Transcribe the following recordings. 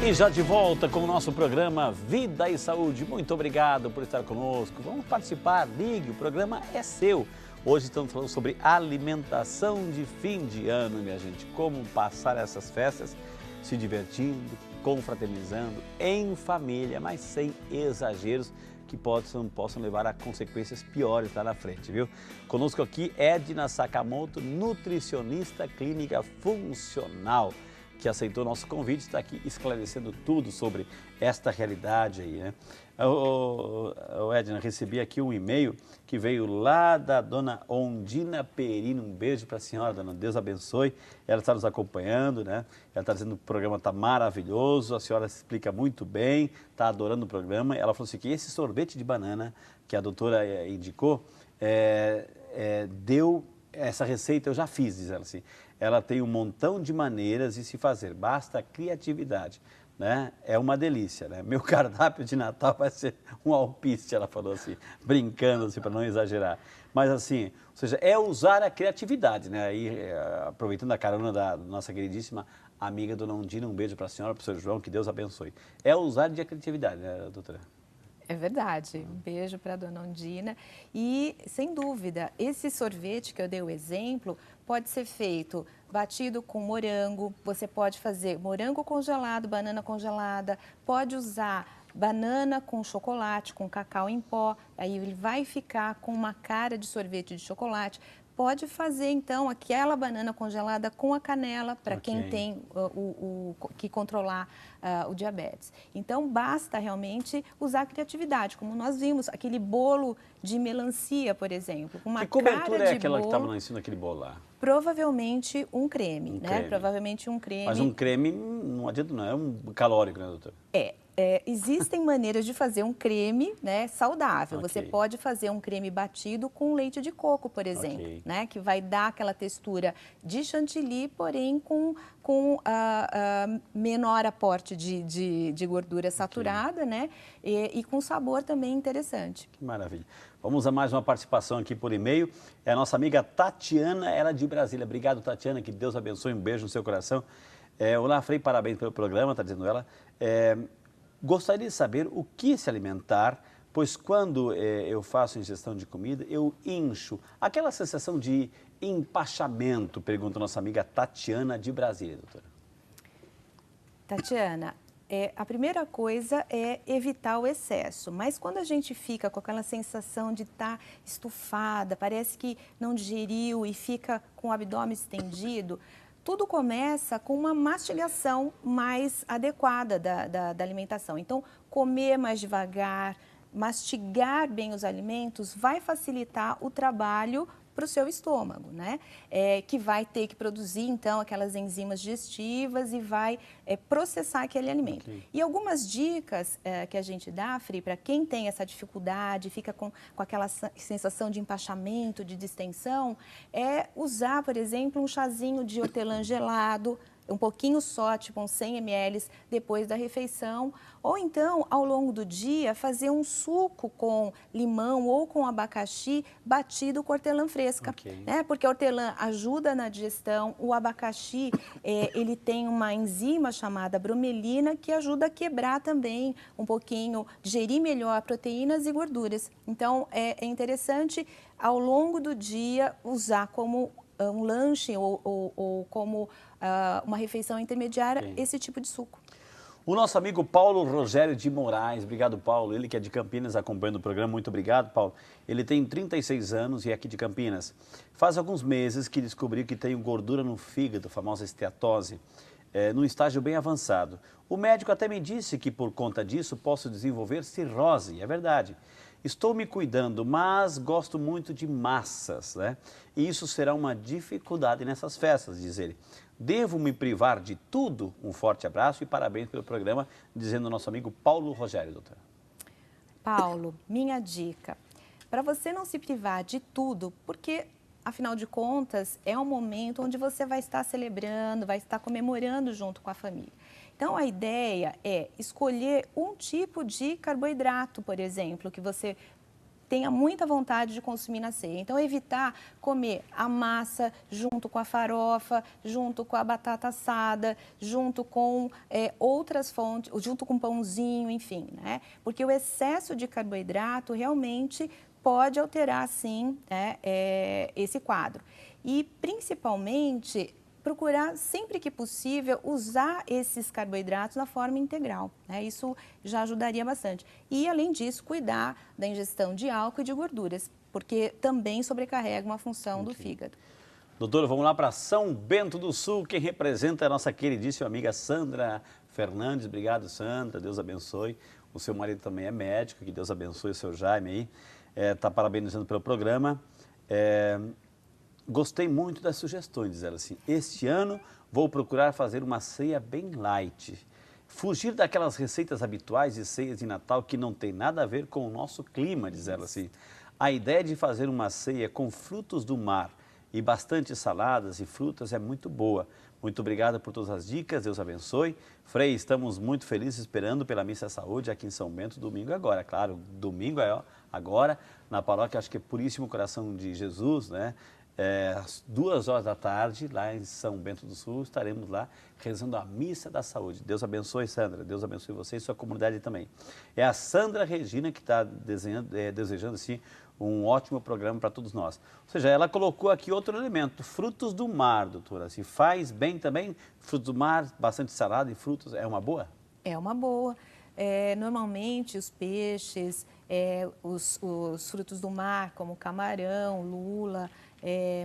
E já de volta com o nosso programa Vida e Saúde. Muito obrigado por estar conosco. Vamos participar, ligue, o programa é seu. Hoje estamos falando sobre alimentação de fim de ano, minha gente. Como passar essas festas se divertindo, confraternizando, em família, mas sem exageros que possam levar a consequências piores lá na frente, viu? Conosco aqui Edna Sakamoto, nutricionista clínica funcional, que aceitou nosso convite, está aqui esclarecendo tudo sobre esta realidade aí, né? Edna, recebi aqui um e-mail que veio lá da dona Ondina Perino. Um beijo para a senhora, dona. Deus abençoe. Ela está nos acompanhando, né? Ela está dizendo que o programa está maravilhoso, a senhora explica muito bem, está adorando o programa. Ela falou assim que esse sorvete de banana que a doutora indicou, deu essa receita, eu já fiz, diz ela assim. Ela tem um montão de maneiras de se fazer, basta criatividade, né? É uma delícia, né? Meu cardápio de Natal vai ser um alpiste, ela falou assim, brincando assim, para não exagerar. Mas assim, ou seja, é usar a criatividade, né? Aí, aproveitando a carona da nossa queridíssima amiga dona Ondina, um beijo para a senhora, para o senhor João, que Deus abençoe. É usar de a criatividade, né, doutora? É verdade. Um beijo para a dona Ondina. E, sem dúvida, esse sorvete que eu dei o exemplo pode ser feito batido com morango. Você pode fazer morango congelado, banana congelada. Pode usar banana com chocolate, com cacau em pó. Aí ele vai ficar com uma cara de sorvete de chocolate. Pode fazer, então, aquela banana congelada com a canela, para quem tem que controlar o diabetes. Então, basta realmente usar a criatividade, como nós vimos, aquele bolo de melancia, por exemplo. Com uma que cobertura cara é aquela de que bolo, estava lá em cima daquele bolo lá? Provavelmente um creme, né? Creme. Provavelmente um creme. Mas um creme não adianta, não é um calórico, né, doutora? Existem maneiras de fazer um creme, né, saudável. Ok. Você pode fazer um creme batido com leite de coco, por exemplo, Ok. né, que vai dar aquela textura de chantilly, porém com menor aporte de gordura saturada, né, e com sabor também interessante. Que maravilha. Vamos a mais uma participação aqui por e-mail. É a nossa amiga Tatiana, ela é de Brasília. Obrigado, Tatiana, que Deus abençoe, um beijo no seu coração. Olá, Frei, parabéns pelo programa, está dizendo ela. Gostaria de saber o que se alimentar, pois quando eu faço ingestão de comida, eu incho. Aquela sensação de empachamento, pergunta nossa amiga Tatiana de Brasília, doutora. Tatiana, a primeira coisa é evitar o excesso, mas quando a gente fica com aquela sensação de estar estufada, parece que não digeriu e fica com o abdômen estendido, tudo começa com uma mastigação mais adequada da alimentação. Então, comer mais devagar, mastigar bem os alimentos vai facilitar o trabalho para o seu estômago, né? Que vai ter que produzir, então, aquelas enzimas digestivas e vai processar aquele alimento. Okay. E algumas dicas que a gente dá, Fri, para quem tem essa dificuldade, fica com aquela sensação de empachamento, de distensão, é usar, por exemplo, um chazinho de hortelã gelado, um pouquinho só, tipo uns 100 ml depois da refeição, ou então, ao longo do dia, fazer um suco com limão ou com abacaxi batido com hortelã fresca, né? Porque a hortelã ajuda na digestão, o abacaxi, ele tem uma enzima chamada bromelina que ajuda a quebrar também um pouquinho, digerir melhor proteínas e gorduras. Então, é interessante, ao longo do dia, usar como um lanche ou como uma refeição intermediária, esse tipo de suco. O nosso amigo Paulo Rogério de Moraes, obrigado, Paulo, ele que é de Campinas acompanhando o programa, muito obrigado, Paulo. Ele tem 36 anos e é aqui de Campinas. Faz alguns meses que descobriu que tem gordura no fígado, famosa esteatose, num estágio bem avançado. O médico até me disse que por conta disso posso desenvolver cirrose, é verdade. Estou me cuidando, mas gosto muito de massas, né? E isso será uma dificuldade nessas festas, diz ele. Devo me privar de tudo? Um forte abraço e parabéns pelo programa, dizendo o nosso amigo Paulo Rogério, doutora. Paulo, minha dica, para você não se privar de tudo, porque afinal de contas é um momento onde você vai estar celebrando, vai estar comemorando junto com a família. Então, a ideia é escolher um tipo de carboidrato, por exemplo, que você tenha muita vontade de consumir na ceia. Então, evitar comer a massa junto com a farofa, junto com a batata assada, junto com outras fontes, junto com pãozinho, enfim, né? Porque o excesso de carboidrato realmente pode alterar, sim, né, esse quadro. E, principalmente, procurar, sempre que possível, usar esses carboidratos na forma integral, né? Isso já ajudaria bastante. E, além disso, cuidar da ingestão de álcool e de gorduras, porque também sobrecarrega uma função do fígado. Doutora, vamos lá para São Bento do Sul. Quem representa é a nossa queridíssima amiga Sandra Fernandes. Obrigado, Sandra. Deus abençoe. O seu marido também é médico. Que Deus abençoe o seu Jaime aí. Está parabenizando pelo programa. Gostei muito das sugestões, diz ela assim. Este ano vou procurar fazer uma ceia bem light. Fugir daquelas receitas habituais de ceias de Natal que não tem nada a ver com o nosso clima, diz ela assim. A ideia de fazer uma ceia com frutos do mar e bastante saladas e frutas é muito boa. Muito obrigado por todas as dicas, Deus abençoe. Frei, estamos muito felizes esperando pela Missa Saúde aqui em São Bento, domingo agora. Claro, domingo é agora, na paróquia, acho que é Puríssimo Coração de Jesus, né? Às 2h da tarde, lá em São Bento do Sul, estaremos lá rezando a Missa da Saúde. Deus abençoe, Sandra. Deus abençoe você e sua comunidade também. É a Sandra Regina que está desejando assim, um ótimo programa para todos nós. Ou seja, ela colocou aqui outro elemento, frutos do mar, doutora. Assim, faz bem também? Frutos do mar, bastante salada e frutos, é uma boa? É uma boa. Normalmente, os peixes, os frutos do mar, como camarão, lula,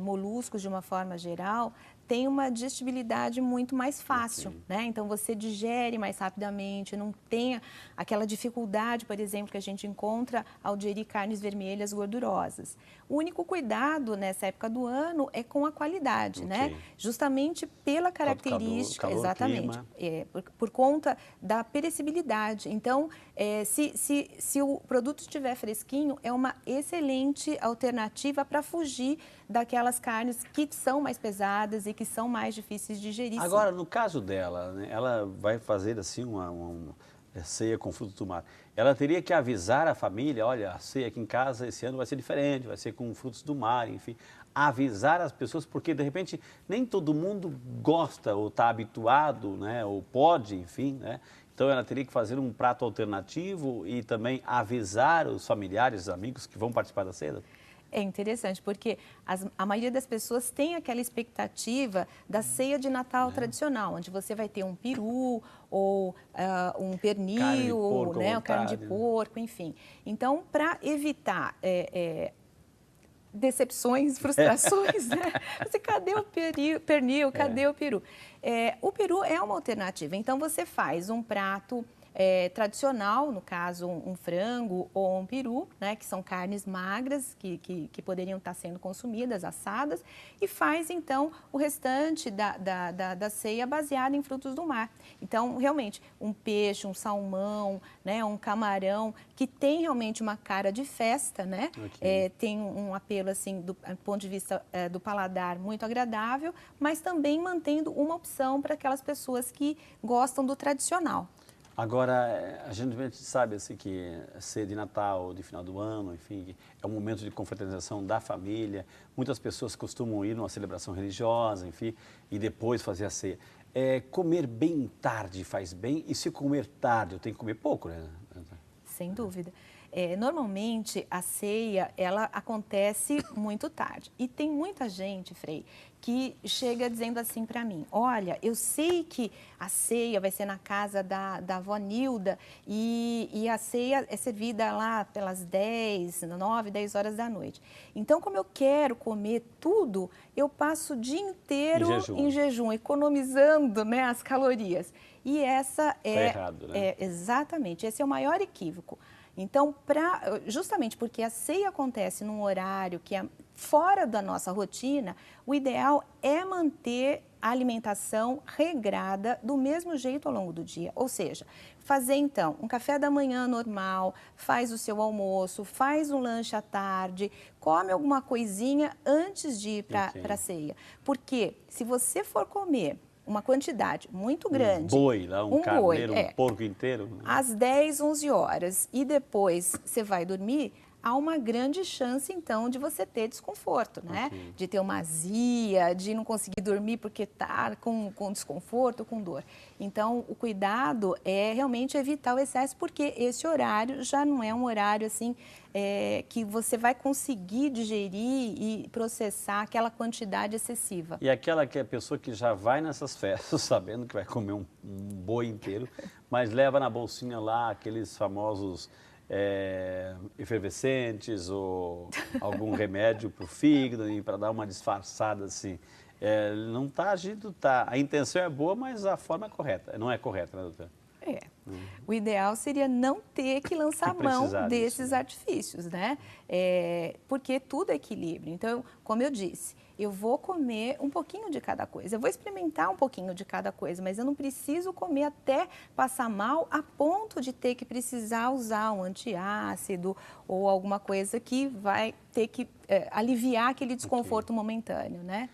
moluscos de uma forma geral, tem uma digestibilidade muito mais fácil, né? Então, você digere mais rapidamente, não tem aquela dificuldade, por exemplo, que a gente encontra ao digerir carnes vermelhas gordurosas. O único cuidado nessa época do ano é com a qualidade, né? Justamente pela característica, calor, exatamente, por conta da perecibilidade. Então, se o produto estiver fresquinho, é uma excelente alternativa para fugir daquelas carnes que são mais pesadas e que são mais difíceis de digerir. Agora, no caso dela, né, ela vai fazer assim uma ceia com frutos do mar. Ela teria que avisar a família, olha, a ceia aqui em casa esse ano vai ser diferente, vai ser com frutos do mar, enfim. Avisar as pessoas, porque de repente nem todo mundo gosta ou está habituado, né, ou pode, enfim, né? Então ela teria que fazer um prato alternativo e também avisar os familiares, os amigos que vão participar da ceia. É interessante, porque a maioria das pessoas tem aquela expectativa da ceia de Natal tradicional, onde você vai ter um peru ou um pernil, né, carne de porco, enfim. Então, para evitar decepções, frustrações, né? Cadê o pernil, cadê o peru? O peru é uma alternativa, então você faz um prato tradicional, no caso um frango ou um peru, né, que são carnes magras que poderiam estar sendo consumidas, assadas, e faz então o restante da ceia baseado em frutos do mar. Então, realmente, um peixe, um salmão, né, um camarão, que tem realmente uma cara de festa, né? Tem um apelo, assim, do ponto de vista do paladar muito agradável, mas também mantendo uma opção para aquelas pessoas que gostam do tradicional. Agora, a gente sabe assim, que ceia de Natal, de final do ano, enfim, é um momento de confraternização da família. Muitas pessoas costumam ir numa celebração religiosa, enfim, e depois fazer a ceia. Comer bem tarde faz bem, e se comer tarde, eu tenho que comer pouco, né? Sem dúvida. Normalmente, a ceia, ela acontece muito tarde. E tem muita gente, Frei, que chega dizendo assim para mim, olha, eu sei que a ceia vai ser na casa da avó Nilda e a ceia é servida lá pelas 9, 10 horas da noite. Então, como eu quero comer tudo, eu passo o dia inteiro em jejum, economizando, né, as calorias. E essa errado, né? Exatamente, esse é o maior equívoco. Então, justamente porque a ceia acontece num horário que é fora da nossa rotina, o ideal é manter a alimentação regrada do mesmo jeito ao longo do dia. Ou seja, fazer então um café da manhã normal, faz o seu almoço, faz um lanche à tarde, come alguma coisinha antes de ir para a ceia. Porque se você for comer uma quantidade muito grande. Um boi lá, um carneiro, um porco inteiro. Às 10, 11 horas e depois você vai dormir, há uma grande chance, então, de você ter desconforto, né? Ok. De ter uma azia, de não conseguir dormir porque está com desconforto, com dor. Então, o cuidado é realmente evitar o excesso, porque esse horário já não é um horário, assim, que você vai conseguir digerir e processar aquela quantidade excessiva. E aquela que é a pessoa que já vai nessas festas sabendo que vai comer um boi inteiro, mas leva na bolsinha lá aqueles famosos efervescentes ou algum remédio para o fígado e para dar uma disfarçada assim. Não está agindo, tá. A intenção é boa, mas a forma é correta. Não é correta, né, doutora? O ideal seria não ter que lançar mão precisar disso, desses né? artifícios, né? Porque tudo é equilíbrio. Então, como eu disse, eu vou comer um pouquinho de cada coisa, eu vou experimentar um pouquinho de cada coisa, mas eu não preciso comer até passar mal a ponto de ter que precisar usar um antiácido ou alguma coisa que vai ter que aliviar aquele desconforto momentâneo, né?